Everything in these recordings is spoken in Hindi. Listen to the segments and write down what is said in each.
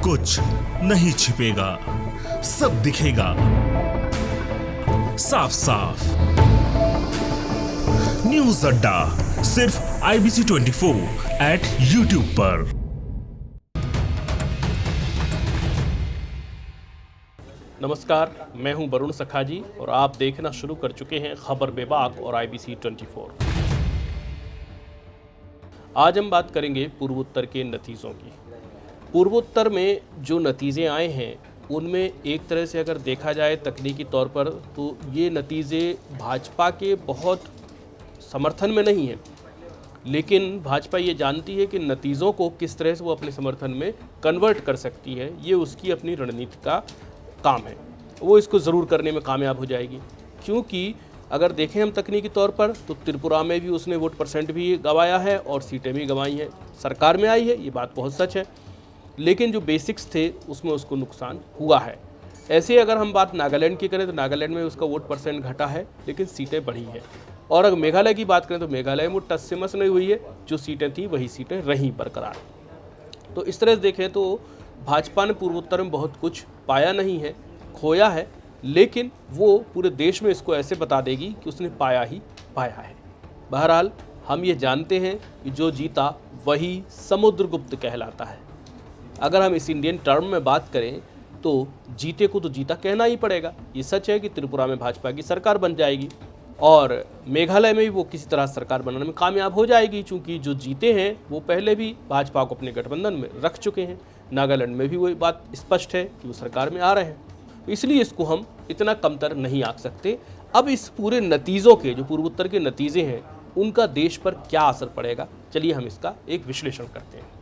कुछ नहीं छिपेगा, सब दिखेगा साफ साफ। न्यूज अड्डा सिर्फ IBC 24 एट YouTube पर। नमस्कार, मैं हूं वरुण सखाजी और आप देखना शुरू कर चुके हैं खबर बेबाक और IBC 24। आज हम बात करेंगे पूर्वोत्तर के नतीजों की। पूर्वोत्तर में जो नतीजे आए हैं उनमें एक तरह से अगर देखा जाए तकनीकी तौर पर तो ये नतीजे भाजपा के बहुत समर्थन में नहीं हैं, लेकिन भाजपा ये जानती है कि नतीजों को किस तरह से वो अपने समर्थन में कन्वर्ट कर सकती है। ये उसकी अपनी रणनीति का काम है, वो इसको ज़रूर करने में कामयाब हो जाएगी। क्योंकि अगर देखें हम तकनीकी तौर पर तो त्रिपुरा में भी उसने वोट परसेंट भी गंवाया है और सीटें भी गंवाई हैं, सरकार में आई है, ये बात बहुत सच है, लेकिन जो बेसिक्स थे उसमें उसको नुकसान हुआ है। ऐसे अगर हम बात नागालैंड की करें तो नागालैंड में उसका वोट परसेंट घटा है लेकिन सीटें बढ़ी हैं। और अगर मेघालय की बात करें तो मेघालय में वो टस से मस नहीं हुई है, जो सीटें थी वही सीटें रहीं बरकरार। तो इस तरह से देखें तो भाजपा ने पूर्वोत्तर में बहुत कुछ पाया नहीं है, खोया है, लेकिन वो पूरे देश में इसको ऐसे बता देगी कि उसने पाया ही पाया है। बहरहाल हम ये जानते हैं कि जो जीता वही समुद्रगुप्त कहलाता है। अगर हम इस इंडियन टर्म में बात करें तो जीते को तो जीता कहना ही पड़ेगा। ये सच है कि त्रिपुरा में भाजपा की सरकार बन जाएगी और मेघालय में भी वो किसी तरह सरकार बनाने में कामयाब हो जाएगी, चूँकि जो जीते हैं वो पहले भी भाजपा को अपने गठबंधन में रख चुके हैं। नागालैंड में भी वही बात स्पष्ट है कि वो सरकार में आ रहे हैं, इसलिए इसको हम इतना कमतर नहीं आंक सकते। अब इस पूरे नतीजों के, जो पूर्वोत्तर के नतीजे हैं, उनका देश पर क्या असर पड़ेगा, चलिए हम इसका एक विश्लेषण करते हैं।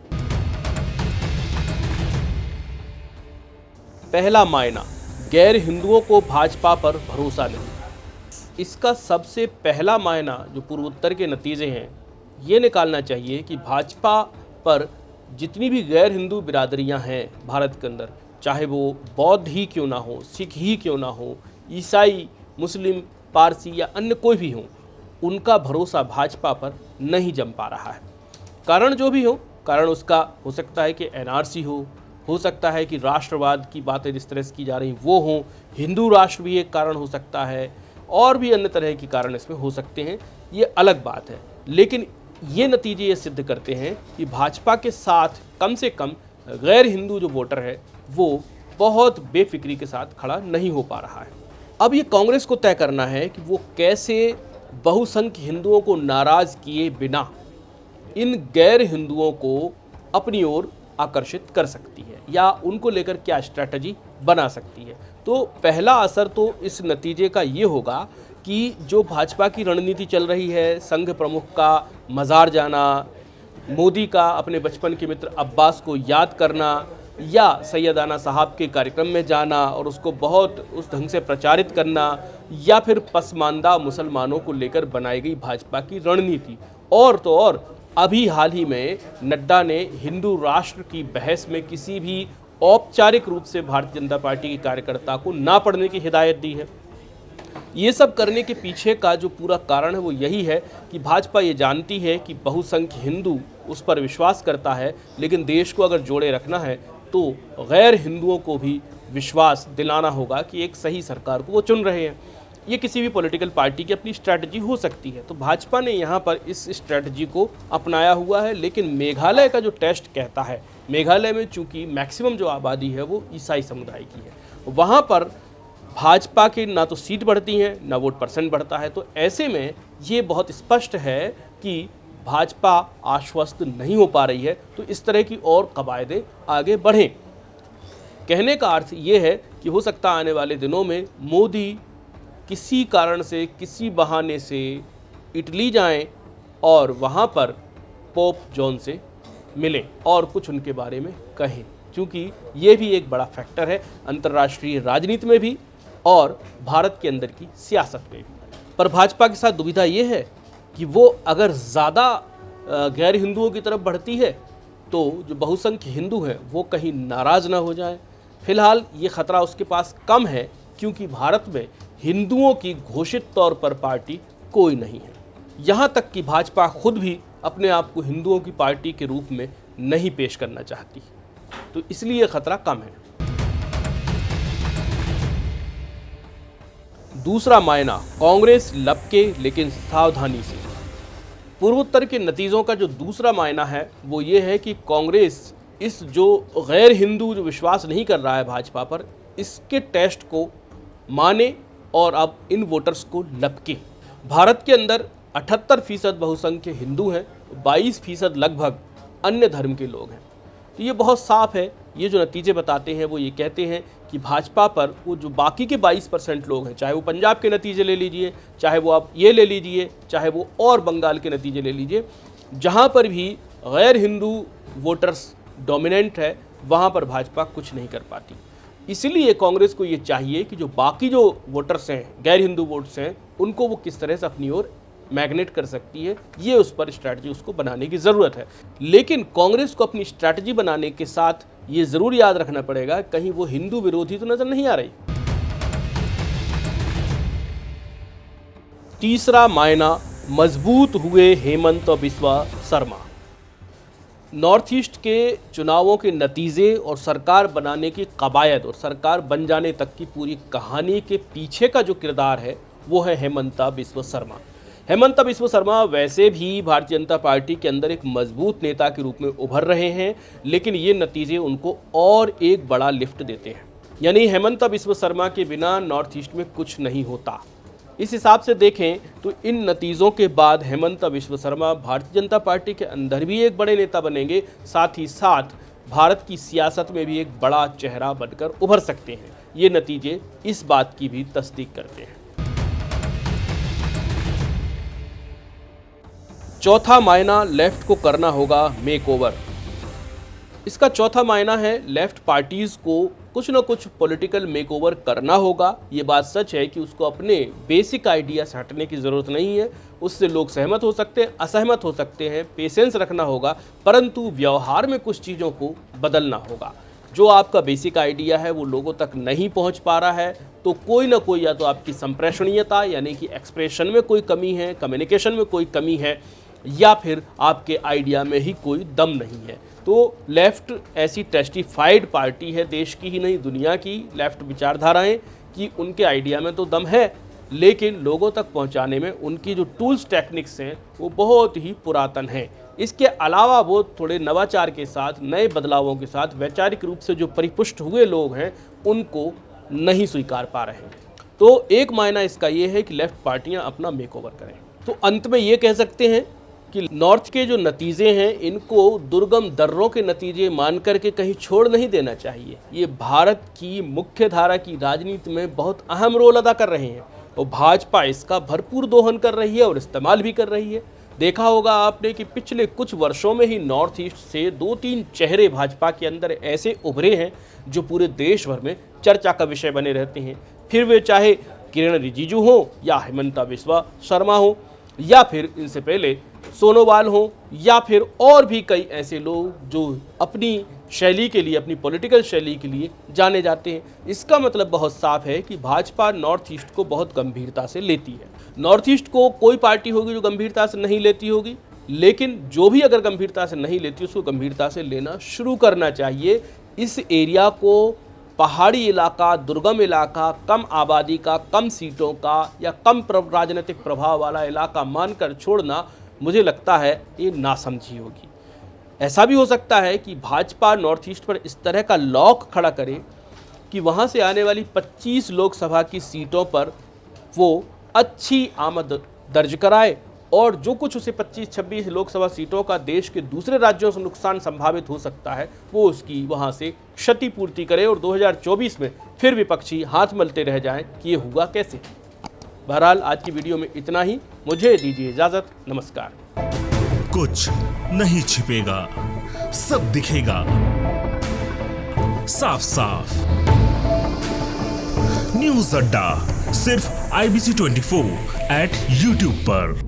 पहला मायना, गैर हिंदुओं को भाजपा पर भरोसा नहीं। इसका सबसे पहला मायना जो पूर्वोत्तर के नतीजे हैं ये निकालना चाहिए कि भाजपा पर जितनी भी गैर हिंदू बिरादरियां हैं भारत के अंदर, चाहे वो बौद्ध ही क्यों ना हो, सिख ही क्यों ना हो, ईसाई, मुस्लिम, पारसी या अन्य कोई भी हो, उनका भरोसा भाजपा पर नहीं जम पा रहा है। कारण जो भी हो, कारण उसका हो सकता है कि NRC हो सकता है कि राष्ट्रवाद की बातें जिस तरह से की जा रही वो हों, हिंदू राष्ट्र भी एक कारण हो सकता है, और भी अन्य तरह के कारण इसमें हो सकते हैं, ये अलग बात है। लेकिन ये नतीजे ये सिद्ध करते हैं कि भाजपा के साथ कम से कम गैर हिंदू जो वोटर है वो बहुत बेफिक्री के साथ खड़ा नहीं हो पा रहा है। अब ये कांग्रेस को तय करना है कि वो कैसे बहुसंख्य हिंदुओं को नाराज़ किए बिना इन गैर हिंदुओं को अपनी ओर आकर्षित कर सकती है या उनको लेकर क्या स्ट्रैटेजी बना सकती है। तो पहला असर तो इस नतीजे का ये होगा कि जो भाजपा की रणनीति चल रही है, संघ प्रमुख का मज़ार जाना, मोदी का अपने बचपन के मित्र अब्बास को याद करना या सैयदाना साहब के कार्यक्रम में जाना और उसको बहुत उस ढंग से प्रचारित करना, या फिर पसमानदा मुसलमानों को लेकर बनाई गई भाजपा की रणनीति, और तो और अभी हाल ही में नड्डा ने हिंदू राष्ट्र की बहस में किसी भी औपचारिक रूप से भारतीय जनता पार्टी के कार्यकर्ता को ना पढ़ने की हिदायत दी है। ये सब करने के पीछे का जो पूरा कारण है वो यही है कि भाजपा ये जानती है कि बहुसंख्य हिंदू उस पर विश्वास करता है, लेकिन देश को अगर जोड़े रखना है तो गैर हिंदुओं को भी विश्वास दिलाना होगा कि एक सही सरकार को वो चुन रहे हैं। ये किसी भी पॉलिटिकल पार्टी की अपनी स्ट्रैटेजी हो सकती है, तो भाजपा ने यहाँ पर इस स्ट्रैटेजी को अपनाया हुआ है। लेकिन मेघालय का जो टेस्ट कहता है, मेघालय में चूंकि मैक्सिमम जो आबादी है वो ईसाई समुदाय की है, वहाँ पर भाजपा की ना तो सीट बढ़ती हैं ना वोट परसेंट बढ़ता है। तो ऐसे में ये बहुत स्पष्ट है कि भाजपा आश्वस्त नहीं हो पा रही है, तो इस तरह की और कवायदें आगे बढ़ें। कहने का अर्थ ये है कि हो सकता है आने वाले दिनों में मोदी किसी कारण से, किसी बहाने से इटली जाएं और वहाँ पर पोप जॉन से मिलें और कुछ उनके बारे में कहें, क्योंकि ये भी एक बड़ा फैक्टर है अंतर्राष्ट्रीय राजनीति में भी और भारत के अंदर की सियासत में भी। पर भाजपा के साथ दुविधा ये है कि वो अगर ज़्यादा गैर हिंदुओं की तरफ बढ़ती है तो जो बहुसंख्य हिंदू हैं वो कहीं नाराज़ ना हो जाएं। फिलहाल ये खतरा उसके पास कम है, क्योंकि भारत में हिंदुओं की घोषित तौर पर पार्टी कोई नहीं है। यहाँ तक कि भाजपा खुद भी अपने आप को हिंदुओं की पार्टी के रूप में नहीं पेश करना चाहती। तो इसलिए ये खतरा कम है। दूसरा मायना, कांग्रेस लपके लेकिन सावधानी से। पूर्वोत्तर के नतीजों का जो दूसरा मायना है वो ये है कि कांग्रेस इस जो गैर हिंदू जो विश्वास नहीं कर रहा है भाजपा पर, इसके टेस्ट को माने और अब इन वोटर्स को लपके। भारत के अंदर 78% बहुसंख्य हिंदू हैं, 22% लगभग अन्य धर्म के लोग हैं। तो ये बहुत साफ है, ये जो नतीजे बताते हैं वो ये कहते हैं कि भाजपा पर वो जो बाकी के 22% लोग हैं, चाहे वो पंजाब के नतीजे ले लीजिए, चाहे वो आप ये ले लीजिए, चाहे वो और बंगाल के नतीजे ले लीजिए, जहाँ पर भी गैर हिंदू वोटर्स डोमिनेंट है वहाँ पर भाजपा कुछ नहीं कर पाती। इसलिए कांग्रेस को ये चाहिए कि जो बाकी जो वोटर्स हैं, गैर हिंदू वोट्स हैं, उनको वो किस तरह से अपनी ओर मैग्नेट कर सकती है, ये उस पर स्ट्रैटेजी उसको बनाने की ज़रूरत है। लेकिन कांग्रेस को अपनी स्ट्रैटेजी बनाने के साथ ये ज़रूर याद रखना पड़ेगा कहीं वो हिंदू विरोधी तो नज़र नहीं आ रही। तीसरा मायना, मजबूत हुए हेमंत बिस्वा शर्मा। नॉर्थ ईस्ट के चुनावों के नतीजे और सरकार बनाने की कवायद और सरकार बन जाने तक की पूरी कहानी के पीछे का जो किरदार है वो है हेमंता बिस्वा शर्मा। हेमंता बिस्वा शर्मा वैसे भी भारतीय जनता पार्टी के अंदर एक मजबूत नेता के रूप में उभर रहे हैं, लेकिन ये नतीजे उनको और एक बड़ा लिफ्ट देते हैं। यानी हेमंता बिस्वा शर्मा के बिना नॉर्थ ईस्ट में कुछ नहीं होता। इस हिसाब से देखें तो इन नतीजों के बाद हेमंता बिस्वा शर्मा भारतीय जनता पार्टी के अंदर भी एक बड़े नेता बनेंगे, साथ ही साथ भारत की सियासत में भी एक बड़ा चेहरा बनकर उभर सकते हैं। ये नतीजे इस बात की भी तस्दीक करते हैं। चौथा मायना, लेफ्ट को करना होगा मेकओवर। इसका चौथा मायना है लेफ्ट पार्टीज़ को कुछ ना कुछ पॉलिटिकल मेकओवर करना होगा। ये बात सच है कि उसको अपने बेसिक आइडिया से हटने की ज़रूरत नहीं है। उससे लोग सहमत हो सकते हैं, असहमत हो सकते हैं, पेशेंस रखना होगा, परंतु व्यवहार में कुछ चीज़ों को बदलना होगा। जो आपका बेसिक आइडिया है वो लोगों तक नहीं पहुंच पा रहा है तो कोई ना कोई, या तो आपकी संप्रेषणीयता यानी कि एक्सप्रेशन में कोई कमी है, कम्युनिकेशन में कोई कमी है, या फिर आपके आइडिया में ही कोई दम नहीं है। तो लेफ़्ट ऐसी टेस्टिफाइड पार्टी है, देश की ही नहीं दुनिया की लेफ़्ट विचारधाराएं, कि उनके आइडिया में तो दम है, लेकिन लोगों तक पहुंचाने में उनकी जो टूल्स टेक्निक्स हैं वो बहुत ही पुरातन हैं। इसके अलावा वो थोड़े नवाचार के साथ, नए बदलावों के साथ वैचारिक रूप से जो परिपुष्ट हुए लोग हैं उनको नहीं स्वीकार पा रहे हैं। तो एक मायना इसका ये है कि लेफ़्ट पार्टियां अपना मेकओवर करें। तो अंत में ये कह सकते हैं कि नॉर्थ के जो नतीजे हैं इनको दुर्गम दर्रों के नतीजे मान करके कहीं छोड़ नहीं देना चाहिए। ये भारत की मुख्य धारा की राजनीति में बहुत अहम रोल अदा कर रहे हैं और भाजपा इसका भरपूर दोहन कर रही है और इस्तेमाल भी कर रही है। देखा होगा आपने कि पिछले कुछ वर्षों में ही नॉर्थ ईस्ट से 2-3 चेहरे भाजपा के अंदर ऐसे उभरे हैं जो पूरे देश भर में चर्चा का विषय बने रहते हैं। फिर वे चाहे किरण रिजिजू हो या हेमंता बिस्वा शर्मा हो, या फिर इनसे पहले सोनोवाल हो, या फिर और भी कई ऐसे लोग जो अपनी शैली के लिए, अपनी पॉलिटिकल शैली के लिए जाने जाते हैं। इसका मतलब बहुत साफ है कि भाजपा नॉर्थ ईस्ट को बहुत गंभीरता से लेती है। नॉर्थ ईस्ट को कोई पार्टी होगी जो गंभीरता से नहीं लेती होगी, लेकिन जो भी अगर गंभीरता से नहीं लेती उसको गंभीरता से लेना शुरू करना चाहिए। इस एरिया को पहाड़ी इलाका, दुर्गम इलाका, कम आबादी का, कम सीटों का या कम राजनीतिक प्रभाव वाला इलाका मानकर छोड़ना मुझे लगता है ये नासमझी होगी। ऐसा भी हो सकता है कि भाजपा नॉर्थ ईस्ट पर इस तरह का लॉक खड़ा करे कि वहाँ से आने वाली 25 लोकसभा की सीटों पर वो अच्छी आमद दर्ज कराए और जो कुछ उसे 25-26 लोकसभा सीटों का देश के दूसरे राज्यों से नुकसान संभावित हो सकता है वो उसकी वहाँ से क्षतिपूर्ति करे और 2024 में फिर विपक्षी हाथ मलते रह जाएं कि ये हुआ कैसे। बहरहाल आज की वीडियो में इतना ही, मुझे दीजिए इजाजत, नमस्कार। कुछ नहीं छिपेगा, सब दिखेगा साफ साफ। न्यूज़ अड्डा सिर्फ IBC 24 @ YouTube पर।